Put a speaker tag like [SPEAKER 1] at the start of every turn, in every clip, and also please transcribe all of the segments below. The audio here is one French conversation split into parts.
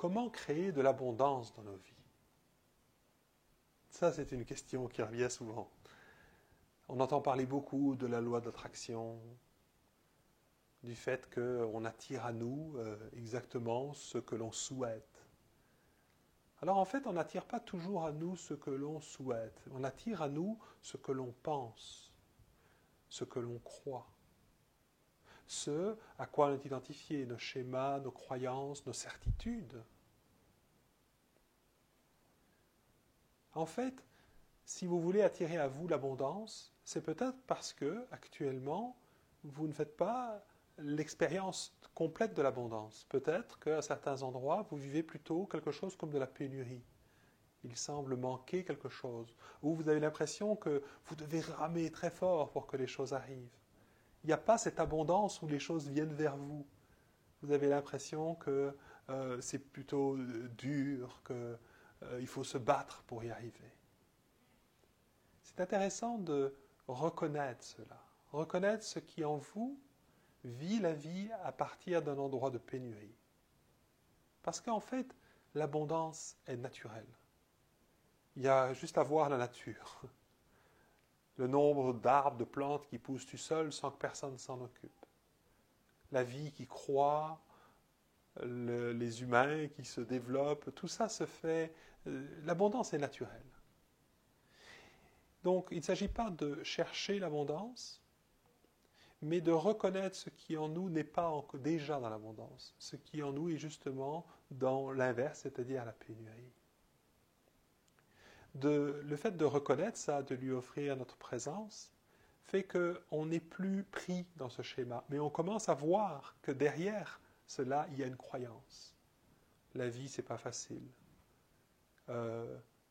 [SPEAKER 1] comment créer de l'abondance dans nos vies? Ça, c'est une question qui revient souvent. On entend parler beaucoup de la loi d'attraction, du fait qu'on attire à nous exactement ce que l'on souhaite. Alors en fait, on n'attire pas toujours à nous ce que l'on souhaite. On attire à nous ce que l'on pense, ce que l'on croit, ce à quoi on est identifié, nos schémas, nos croyances, nos certitudes. En fait, si vous voulez attirer à vous l'abondance, c'est peut-être parce que, actuellement, vous ne faites pas l'expérience complète de l'abondance. Peut-être qu'à certains endroits, vous vivez plutôt quelque chose comme de la pénurie. Il semble manquer quelque chose. Ou vous avez l'impression que vous devez ramer très fort pour que les choses arrivent. Il n'y a pas cette abondance où les choses viennent vers vous. Vous avez l'impression que c'est plutôt dur, qu'il faut se battre pour y arriver. C'est intéressant de reconnaître cela, reconnaître ce qui en vous vit la vie à partir d'un endroit de pénurie. Parce qu'en fait, l'abondance est naturelle. Il y a juste à voir la nature. Le nombre d'arbres, de plantes qui poussent tout seuls sans que personne s'en occupe. La vie qui croît, les humains qui se développent, tout ça se fait. L'abondance est naturelle. Donc, il ne s'agit pas de chercher l'abondance, mais de reconnaître ce qui en nous n'est pas déjà dans l'abondance. Ce qui en nous est justement dans l'inverse, c'est-à-dire la pénurie. Le fait de reconnaître ça, de lui offrir notre présence, fait qu'on n'est plus pris dans ce schéma, mais on commence à voir que derrière cela, il y a une croyance. La vie, c'est pas facile.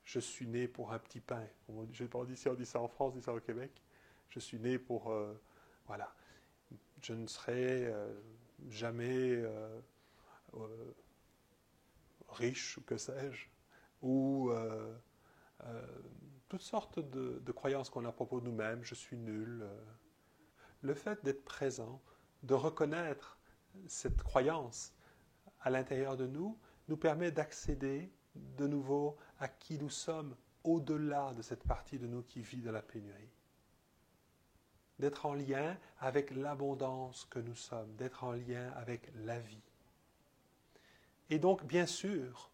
[SPEAKER 1] Je suis né pour un petit pain. Je ne sais pas si on dit ça en France, on dit ça au Québec. Je suis né pour... voilà. Je ne serai jamais riche, ou que sais-je. Ou toutes sortes de croyances qu'on a à propos de nous-mêmes. Je suis nul. Le fait d'être présent, de reconnaître cette croyance à l'intérieur de nous, nous permet d'accéder de nouveau à qui nous sommes au-delà de cette partie de nous qui vit de la pénurie. D'être en lien avec l'abondance que nous sommes, d'être en lien avec la vie. Et donc, bien sûr,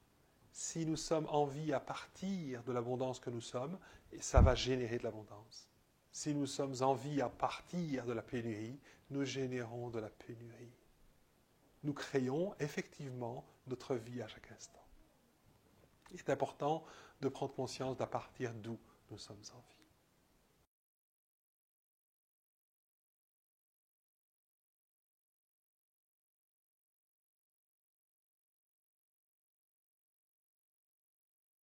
[SPEAKER 1] si nous sommes en vie à partir de l'abondance que nous sommes, ça va générer de l'abondance. Si nous sommes en vie à partir de la pénurie, nous générons de la pénurie. Nous créons effectivement notre vie à chaque instant. Il est important de prendre conscience d'à partir d'où nous sommes en vie.